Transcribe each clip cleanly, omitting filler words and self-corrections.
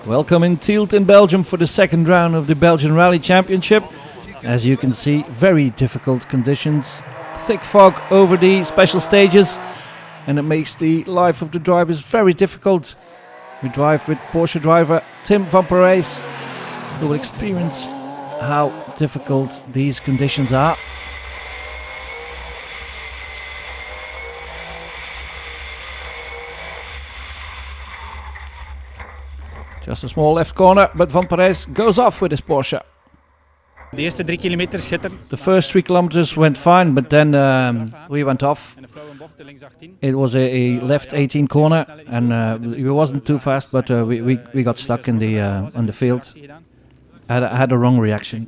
Welcome in Tielt in Belgium for the second round of the Belgian Rally Championship. As you can see, very difficult conditions. Thick fog over the special stages, and it makes the life of the drivers very difficult. We drive with Porsche driver Tim van Parijs, who will experience how difficult these conditions are. Just a small left corner, but Van Parijs goes off with his Porsche. De eerste 3 kilometer schitterend. The first 3 kilometers went fine, but then we went off. It was a left 18 corner, and it wasn't too fast, but we got stuck in the field. I had a wrong reaction.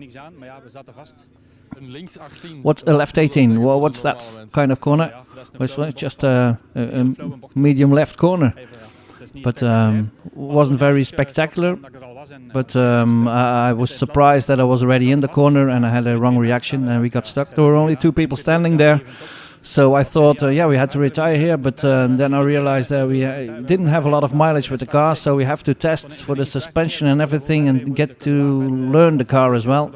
What's a left 18? Well, what's that kind of corner? Well, it's just a medium left corner. But wasn't very spectacular. But I was surprised that I was already in the corner and I had a wrong reaction and we got stuck. There were only 2 people standing there, so I thought, yeah, we had to retire here. But then I realized that we didn't have a lot of mileage with the car, so we have to test for the suspension and everything and get to learn the car as well.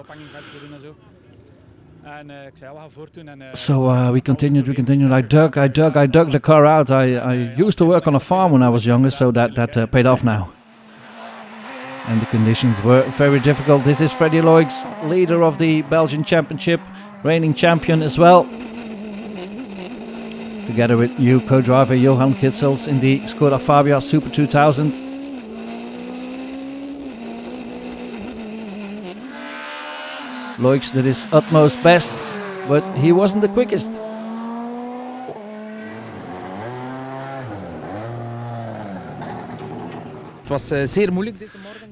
So we continued. I dug the car out. I used to work on a farm when I was younger, so that paid off now. And the conditions were very difficult. This is Freddy Loix, leader of the Belgian Championship, reigning champion as well. Together with new co-driver Johan Kitsels in the Skoda Fabia Super 2000. Loix did his utmost best, but he wasn't the quickest.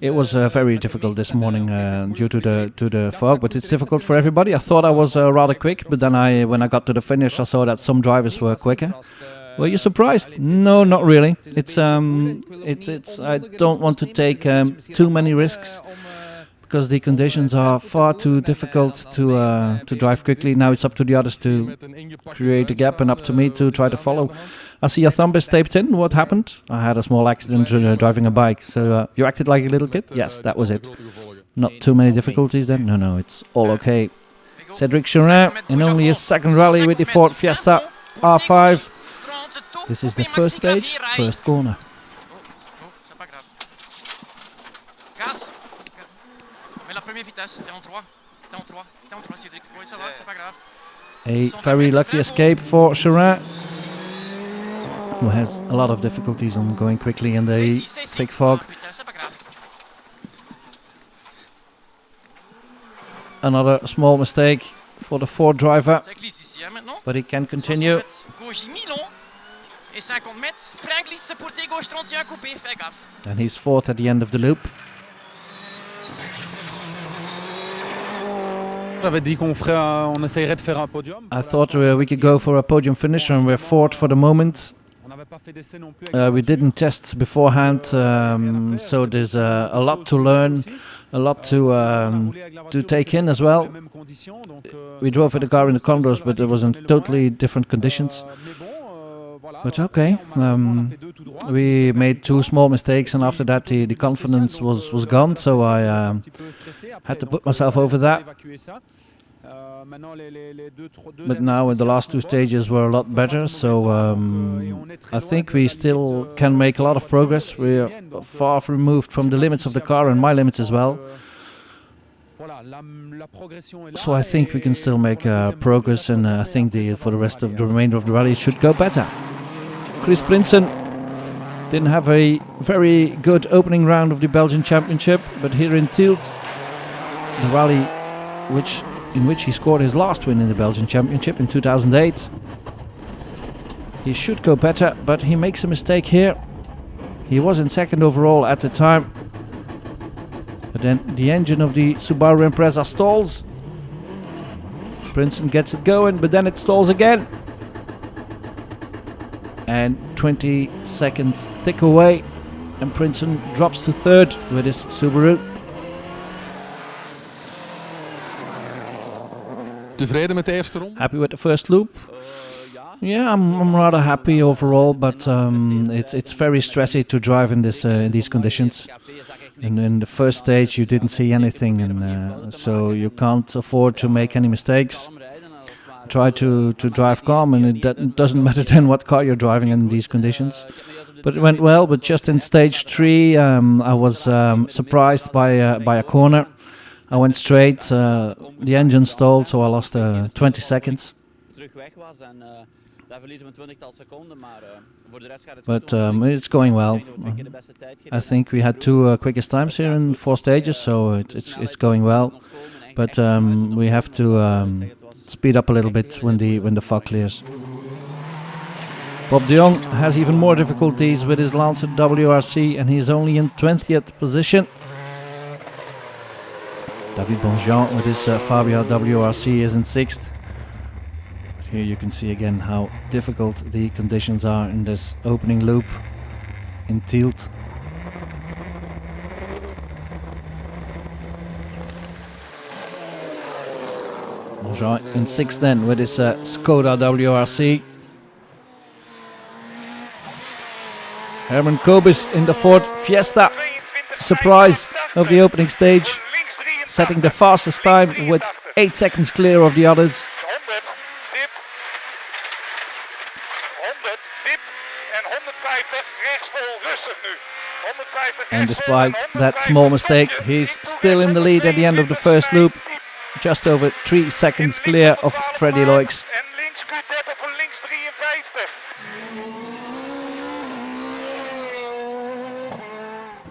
It was very difficult this morning due to the fog, but it's difficult for everybody. I thought I was rather quick, but then when I got to the finish, I saw that some drivers were quicker. Were you surprised? No, not really. It's I don't want to take too many risks, because the conditions are far too difficult to drive quickly. Now it's up to the others to create a gap and up to me to try to follow. I see your thumb is taped in. What happened? I had a small accident driving a bike. So you acted like a little kid? Yes, that was it. Not too many difficulties then? No, it's all okay. Cédric Cherin in only his second rally with the Ford Fiesta R5. This is the first stage, first corner. A very lucky escape for Cherin, who has a lot of difficulties on going quickly in the thick fog. Another small mistake for the Ford driver, but he can continue. And he's fourth at the end of the loop. I thought we could go for a podium finish, and we're fourth for the moment. We didn't test beforehand, so there's a lot to learn, a lot to take in as well. We drove with the car in the corridors, but it was in totally different conditions. But okay, we made 2 small mistakes, and after that the confidence was gone, so I had to put myself over that. But now in the last 2 stages were a lot better, so I think we still can make a lot of progress. We're far removed from the limits of the car and my limits as well. So I think we can still make progress, and I think for the rest of the remainder of the rally it should go better. Chris Prinsen didn't have a very good opening round of the Belgian Championship, but here in Tielt, the rally in which he scored his last win in the Belgian Championship in 2008. He should go better, but he makes a mistake here. He was in second overall at the time, but then the engine of the Subaru Impreza stalls. Prinsen gets it going, but then it stalls again. And 20 seconds tick away, and Prinsen drops to third with his Subaru. Happy with the first loop? Yeah, I'm rather happy overall, but it's very stressy to drive in these conditions. And in the first stage you didn't see anything, and so you can't afford to make any mistakes. Try to drive calm, and it doesn't matter then what car you're driving in these conditions. But it went well. But just in stage 3, I was surprised by a corner. I went straight, the engine stalled, so I lost 20 seconds. But it's going well. I think we had 2 quickest times here in 4 stages, so it's going well. But we have to speed up a little bit when the fog clears. Bob de Jong has even more difficulties with his Lancer WRC, and he's only in 20th position. David Bonjean with his Fabia WRC is in 6th. But here you can see again how difficult the conditions are in this opening loop in Tielt. Bonjean in 6th then with his Skoda WRC. Herman Kobus in the Ford Fiesta. Surprise of the opening stage, setting the fastest time with 8 seconds clear of the others. And despite that small mistake, he's still in the lead at the end of the first loop, just over 3 seconds clear of Freddy Loix.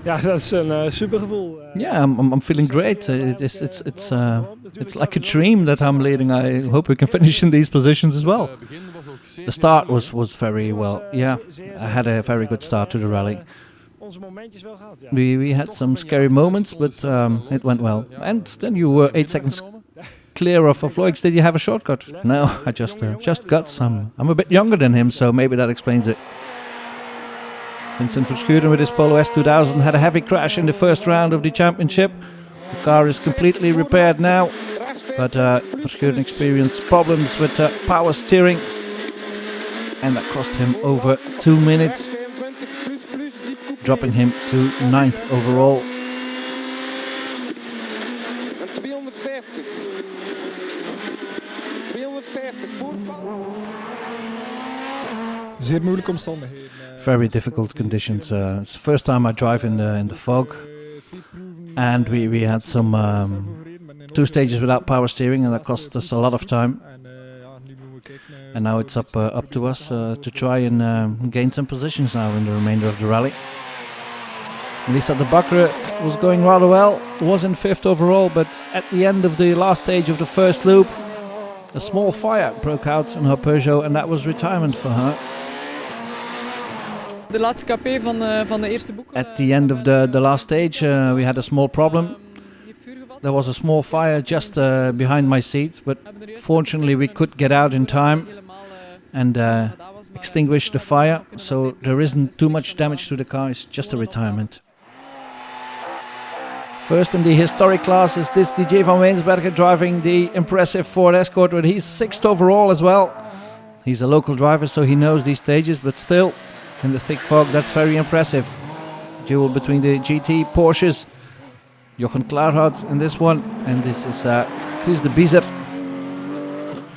Ja, dat is een super gevoel. Yeah, I'm feeling great. It's like a dream that I'm leading. I hope we can finish in these positions as well. The start was very well. Yeah, I had a very good start to the rally. We had some scary moments, but it went well. And then you were 8 seconds clear of Loix. Did you have a shortcut? No, I just got some. I'm a bit younger than him, so maybe that explains it. Vincent Verschuren with his Polo S2000 had a heavy crash in the first round of the championship. The car is completely repaired now, but Verschuren experienced problems with power steering, and that cost him over 2 minutes, dropping him to 9th overall. Zeer moeilijke omstandigheden. Very difficult conditions. It's the first time I drive in the fog, and we had some 2 stages without power steering, and that cost us a lot of time. And now it's up to us to try and gain some positions now in the remainder of the rally. Melissa de Bakker was going rather well, was in 5th overall, but at the end of the last stage of the first loop, a small fire broke out in her Peugeot, and that was retirement for her. De laatste KP van de eerste boek. At the end of the last stage, we had a small problem. There was a small fire just behind my seat, but fortunately we could get out in time and extinguish the fire, so there isn't too much damage to the car. It's just a retirement. First in the historic class is this DJ van Weensbergen driving the impressive Ford Escort, but he's 6th overall as well. He's a local driver, so he knows these stages, but still, in the thick fog, that's very impressive. Duel between the GT Porsches. Jochen Klaarhout in this one, and this is Chris de Bizet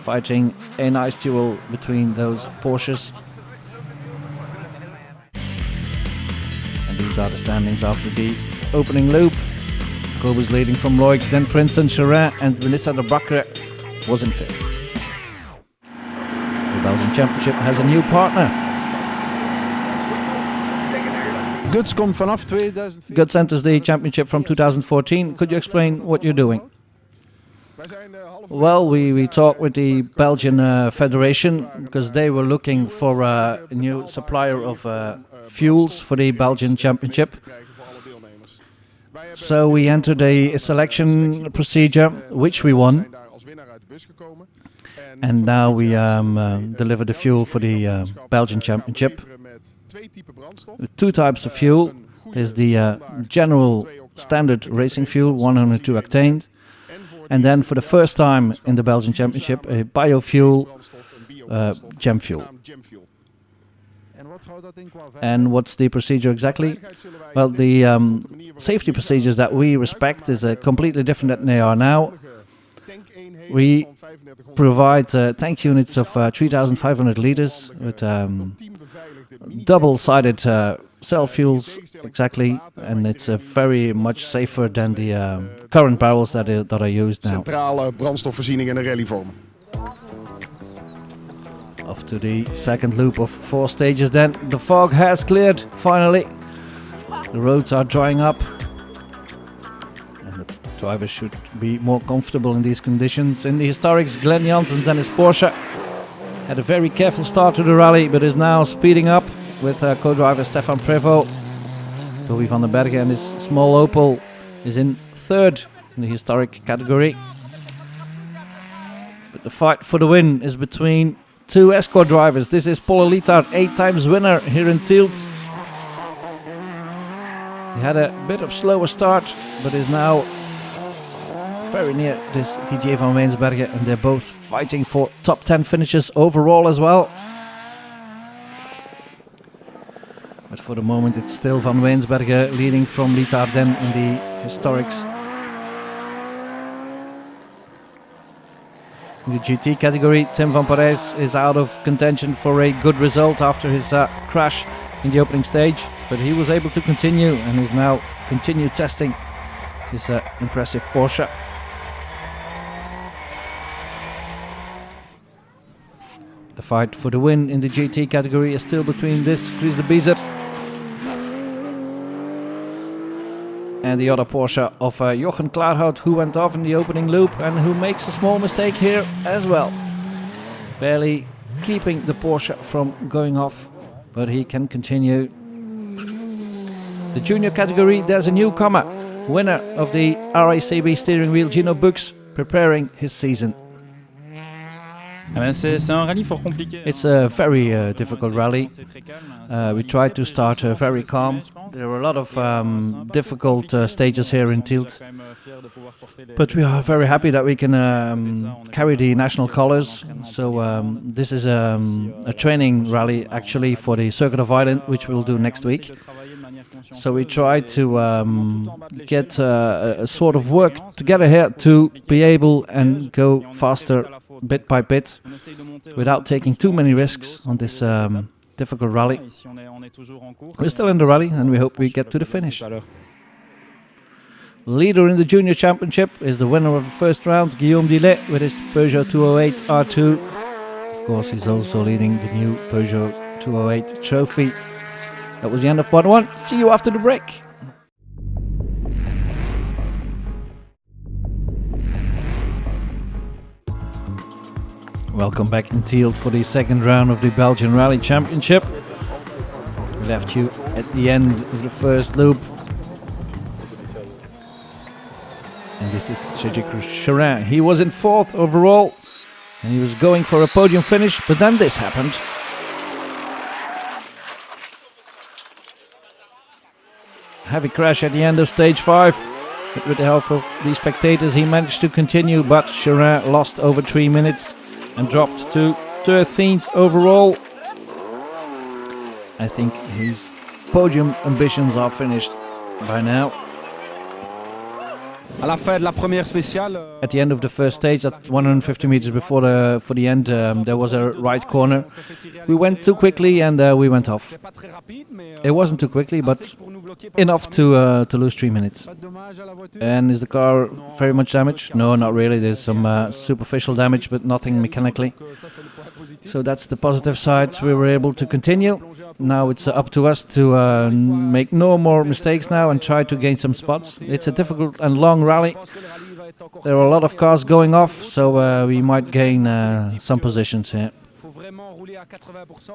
fighting a nice duel between those Porsches. And these are the standings after the opening loop. Kobus leading from Loix, then Prince and Charin, and Melissa de Bakker was in 5th. The Belgian Championship has a new partner. Guts komt vanaf 2014. Guts enters the championship from 2014. Could you explain what you're doing? Well, we talked with the Belgian Federation because they were looking for a new supplier of fuels for the Belgian Championship. So we entered a selection procedure, which we won. And now we deliver the fuel for the Belgian Championship. 2 types of fuel. There's the general standard racing fuel, 102 octane. And then for the first time in the Belgian Championship, a biofuel, gem fuel. And what's the procedure exactly? Well, the safety procedures that we respect is completely different than they are now. We provide tank units of 3,500 liters with double-sided cell fuels, exactly, and it's very much safer than the current barrels that are used now. Centrale brandstofvoorziening in een rallyvorm. Off to the second loop of 4 stages then. The fog has cleared, finally. The roads are drying up. And the drivers should be more comfortable in these conditions. In the historics, Glenn Janssens and his Porsche had a very careful start to the rally, but is now speeding up with co-driver Stefan Prévost. Toby van den Bergen and his small Opel is in 3rd in the historic category. But the fight for the win is between 2 Escort drivers. This is Paul Littard, 8 times winner here in Tielt. He had a bit of slower start, but is now very near this Didier van Weensbergen, and they're both fighting for top 10 finishes overall as well. But for the moment it's still van Weensbergen leading from Littard then in the historics. In the GT category, Tim van Parijs is out of contention for a good result after his crash in the opening stage, but he was able to continue and is now continue testing his impressive Porsche. The fight for the win in the GT category is still between this Chris de Biezer and the other Porsche of Jochen Klaarhout, who went off in the opening loop and who makes a small mistake here as well. Barely keeping the Porsche from going off, but he can continue. The junior category, there's a newcomer, winner of the RACB steering wheel, Gino Bux, preparing his season. C'est un rallye fort compliqué. It's a very difficult rally. We tried to start very calm. There were a lot of difficult stages here in Tielt, but we are very happy that we can carry the national colors. So this is a training rally actually for the Circuit of Ireland, which we'll do next week. So we try to get a sort of work together here to be able and go faster bit by bit without taking too many risks on this difficult rally. We're still in the rally and we hope we get to the finish. Leader in the junior championship is the winner of the first round, Guillaume Dillet, with his Peugeot 208 R2. Of course, he's also leading the new Peugeot 208 trophy. That was the end of part 1. See you after the break. Welcome back in Tielt for the second round of the Belgian Rally Championship. We left you at the end of the first loop. And this is Cedric Charin. He was in 4th overall and he was going for a podium finish, but then this happened. Heavy crash at the end of stage 5, but with the help of the spectators he managed to continue, but Charin lost over 3 minutes and dropped to 13th overall. I think his podium ambitions are finished by now. À la fin de la première spéciale. At the end of the first stage, at 150 meters before the end, there was a right corner. We went too quickly and we went off. It wasn't too quickly, but enough to lose 3 minutes. And is the car very much damaged? No, not really. There's some superficial damage, but nothing mechanically. So that's the positive side. We were able to continue. Now it's up to us to make no more mistakes now and try to gain some spots. It's a difficult and long rally. There are a lot of cars going off, so we might gain some positions here.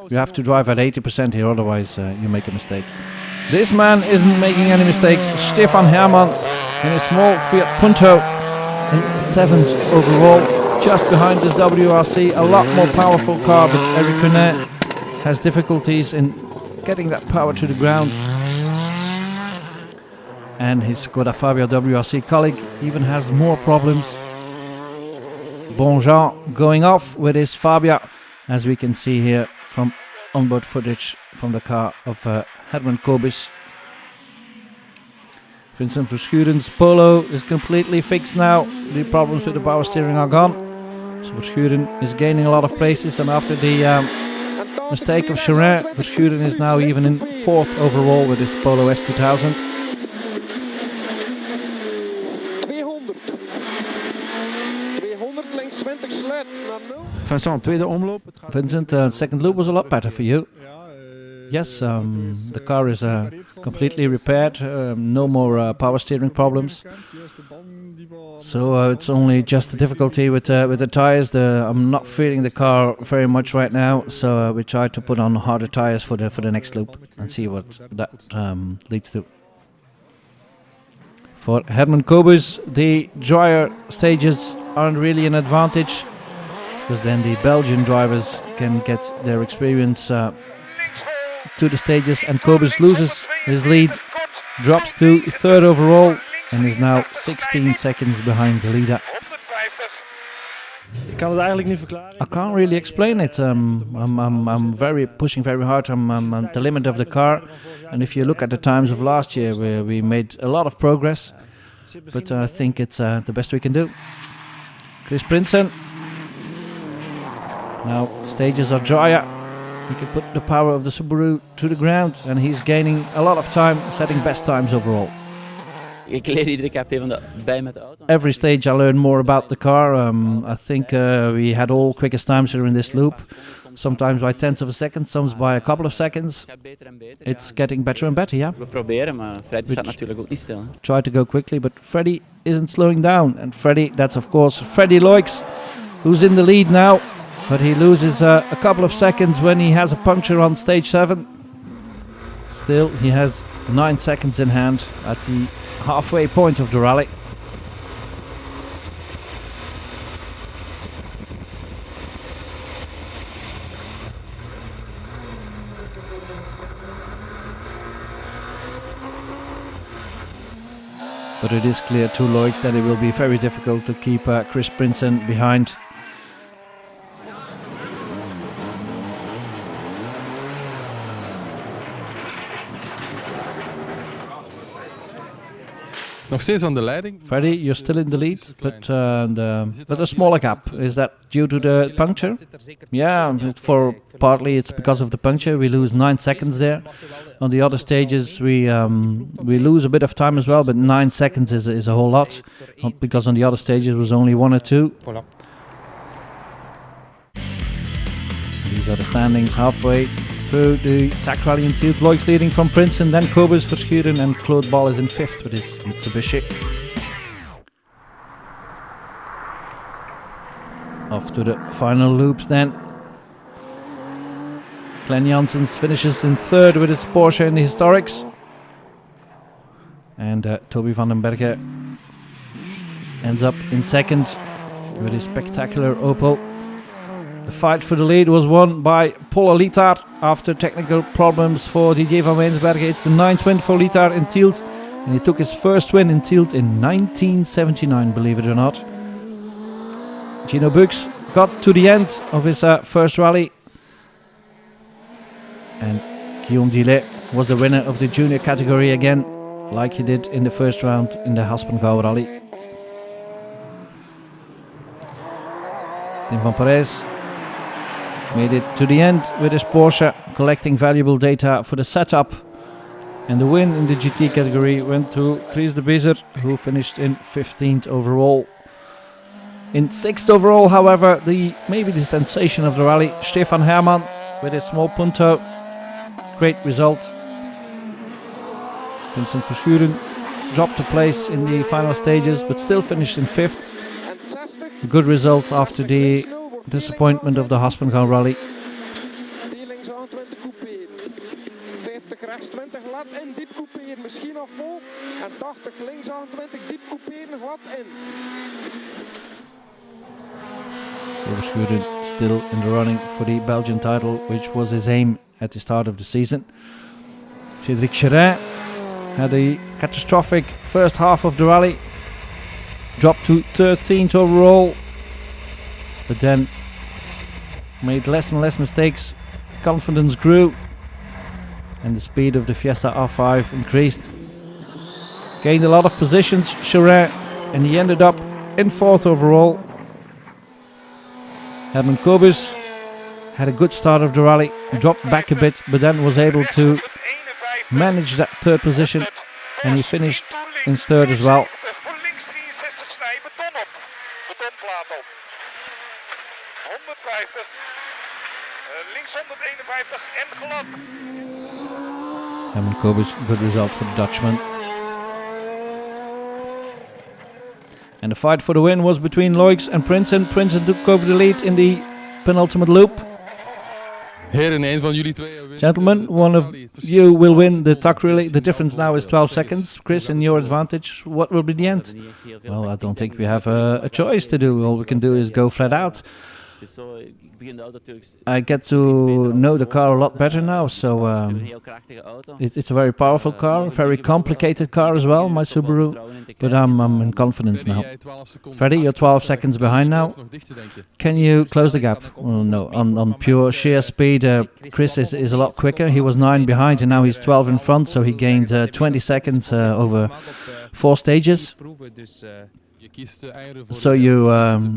You have to drive at 80% here, otherwise you make a mistake. This man isn't making any mistakes. Stefan Hermann in a small Fiat Punto in 7th overall, just behind this WRC. A lot more powerful car, but Eric Cunet has difficulties in getting that power to the ground. And his Skoda Fabia WRC colleague even has more problems. Bonjean going off with his Fabia, as we can see here from onboard footage from the car of Herman Kobus. Vincent Verschuren's Polo is completely fixed now. The problems with the power steering are gone. So Verschuren is gaining a lot of places, and after the mistake of Charrin, Verschuren is now even in 4th overall with his Polo S2000. Vincent, tweede omloop. Vincent, second loop was a lot better for you. Yes, the car is completely repaired, no more power steering problems. So it's only just the difficulty with the tires. I'm not feeling the car very much right now, so we try to put on harder tires for the next loop and see what that leads to. For Herman Kobus, the drier stages aren't really an advantage, because then the Belgian drivers can get their experience to the stages, and Kobus loses his lead, drops to 3rd overall, and is now 16 seconds behind the leader. Ik kan het eigenlijk niet verklaren. I can't really explain it. I'm pushing very hard. I'm at the limit of the car, and if you look at the times of last year, we made a lot of progress, but I think it's the best we can do. Chris Prinsen. Now stages are drier. He can put the power of the Subaru to the ground, and he's gaining a lot of time, setting best times overall. Ik leer iedere keer even bij met de auto. Every stage I learn more about the car. I think we had all quickest times here in this loop. Sometimes by tenths of a second, sometimes by a couple of seconds. It's getting better and better, yeah. We proberen, maar Freddy staat natuurlijk ook niet stil. Try to go quickly, but Freddy isn't slowing down. And Freddy, that's of course Freddy Loix, who's in the lead now. But he loses a couple of seconds when he has a puncture on stage 7. Still, he has 9 seconds in hand at the halfway point of the rally. But it is clear to Loix that it will be very difficult to keep Chris Prinsen behind. Nog steeds aan de leiding. Freddy, you're still in the lead, but a smaller gap. Is that due to the puncture? Yeah, partly it's because of the puncture. We lose 9 seconds there. On the other stages, we lose a bit of time as well, but 9 seconds is a whole lot, because on the other stages it was only 1 or 2. Voilà. These are the standings halfway through the TAC rally in Tielt. Loix leading from Prinsen, then Kobus, Verschuren, and Claude Ball is in 5th with his Mitsubishi. Off to the final loops then. Glenn Janssens finishes in 3rd with his Porsche in the Historics. And Toby van den Berge ends up in 2nd with his spectacular Opel. The fight for the lead was won by Paul Littard after technical problems for DJ van Wensbergen. It's the 9th win for Littard in Tielt, and he took his first win in Tielt in 1979, believe it or not. Gino Bux got to the end of his first rally, and Guillaume Dillet was the winner of the junior category again, like he did in the first round in the Haspengouw rally. Tim van Parijs made it to the end with his Porsche, collecting valuable data for the setup. And the win in the GT category went to Chris de Bezer, who finished in 15th overall. In 6th overall, however, maybe the sensation of the rally, Stefan Hermann with his small Punto. Great result. Vincent Verschuren dropped a place in the final stages, but still finished in 5th. A good result after the disappointment of the Haspengouw rally. Rechts 20 glad in, diep couperen, misschien nog vol. En 80 links 28, diep couperen, glad in. Verschuren still in the running for the Belgian title, which was his aim at the start of the season. Cédric Charrin had a catastrophic first half of the rally, dropped to 13th overall, but then made less and less mistakes confidence grew and the speed of the Fiesta R5 increased. Gained a lot of positions, Charest, and he ended up in 4th overall. Herman Kobus had a good start of the rally, dropped back a bit, but then was able to manage that 3rd position, and he finished in 3rd as well. Links 63 snij, beton op. Betonplaat op. 150. Links 151 en glad. Herman Kobus, good result for the Dutchman. And the fight for the win was between Loix and Prinsen. Prinsen took over the lead in the penultimate loop. Heren, een van jullie twee wint. Gentlemen, one of you will win the TAC relay. The difference now is 12 seconds. Chris, in your advantage, what will be the end? Well, I don't think we have a choice to do. All we can do is go flat out. I get to know the car a lot better now, so it's a very powerful car, very complicated car as well, my Subaru, but I'm in confidence now. Freddy, you're 12 seconds behind now. Can you close the gap? Well, no, on pure sheer speed, Chris is a lot quicker. He was 9 behind and now he's 12 in front, so he gained 20 seconds over 4 stages. So you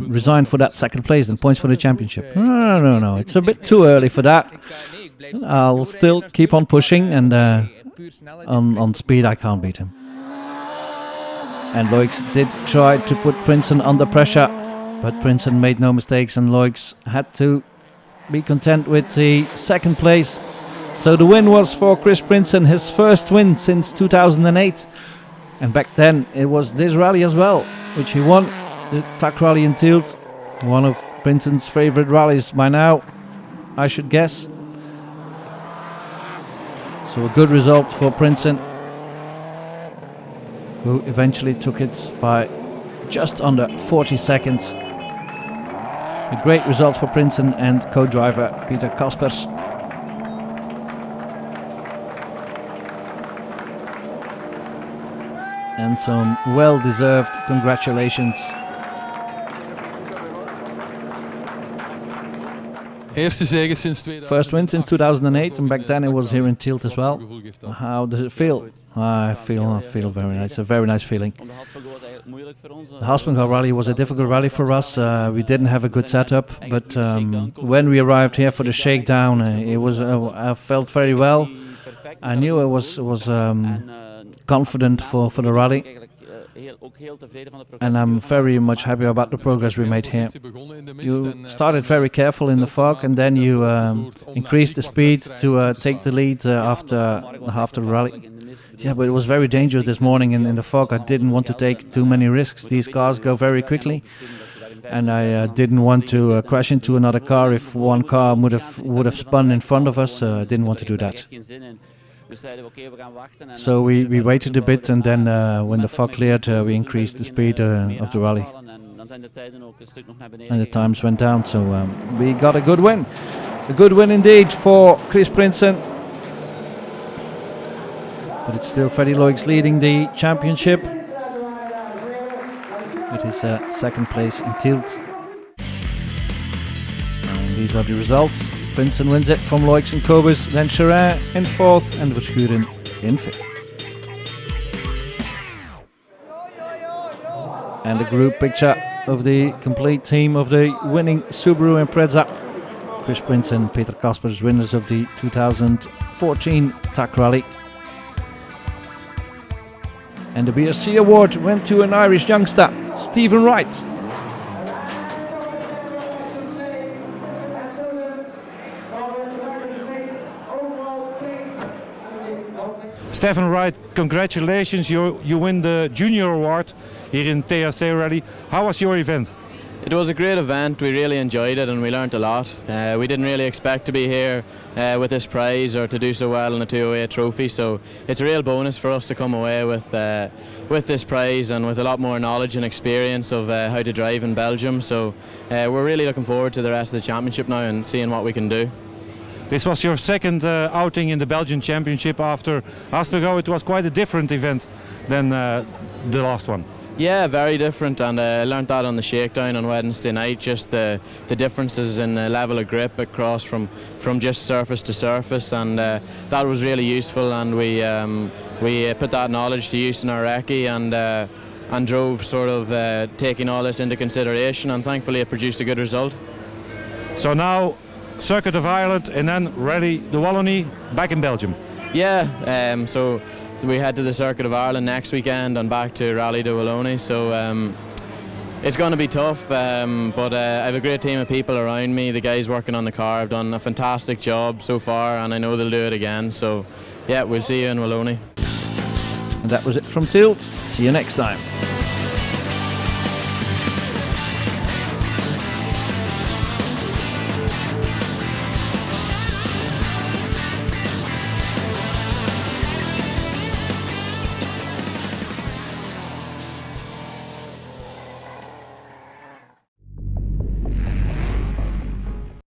resign for that 2nd place and points for the championship. No, it's a bit too early for that. I'll still keep on pushing, and on speed I can't beat him. And Loix did try to put Prinsen under pressure, but Prinsen made no mistakes and Loix had to be content with the 2nd place. So the win was for Chris Prinsen, his first win since 2008. And back then it was this rally as well, which he won, the TAC rally in Tielt, one of Prinsen's favorite rallies by now, I should guess. So a good result for Prinsen, who eventually took it by just under 40 seconds. A great result for Prinsen and co-driver Peter Kaspers. And some well-deserved congratulations. Eerste zege sinds 2008. First win since 2008, and back then it was here in Tielt as well. How does it feel? I feel very nice. A very nice feeling. The Haspengouw rally was a difficult rally for us. We didn't have a good setup, but when we arrived here for the shakedown, it was. I felt very well. I knew I was confident for the rally, and I'm very much happy about the progress we made here. You started very careful in the fog, and then you increased the speed to take the lead after the rally. Yeah, but it was very dangerous this morning in the fog. I didn't want to take too many risks. These cars go very quickly, and I didn't want to crash into another car if one car would have spun in front of us. I didn't want to do that. So we waited a bit, and then when the fog cleared, we increased the speed of the rally. And the times went down, so we got a good win. A good win indeed for Chris Prinsen. But it's still Freddy Loix leading the championship. It is 2nd place in Tielt. And these are the results. Prinsen wins it from Loix and Kobus, then Charest in 4th and Verschuren in 5th. And a group picture of the complete team of the winning Subaru Impreza. Chris Prinsen, Peter Kaspers, winners of the 2014 TAC Rally. And the BRC award went to an Irish youngster, Stephen Wright. Stephen Wright, congratulations, you win the junior award here in TAC Rally. How was your event? It was a great event. We really enjoyed it and we learnt a lot. We didn't really expect to be here with this prize or to do so well in the 208 trophy, so it's a real bonus for us to come away with this prize and with a lot more knowledge and experience of how to drive in Belgium. So we're really looking forward to the rest of the championship now and seeing what we can do. This was your 2nd outing in the Belgian Championship after Haspengouw. It was quite a different event than the last one. Yeah, very different, and I learnt that on the shakedown on Wednesday night, just the differences in the level of grip across from just surface to surface, and that was really useful, and we put that knowledge to use in our recce, and drove sort of taking all this into consideration, and thankfully it produced a good result. So now, Circuit of Ireland and then Rally de Wallonie back in Belgium. Yeah, so we head to the Circuit of Ireland next weekend and back to Rally de Wallonie, so it's going to be tough, but I have a great team of people around me. The guys working on the car have done a fantastic job so far, and I know they'll do it again, so yeah, we'll see you in Wallonie. And that was it from Tilt. See you next time.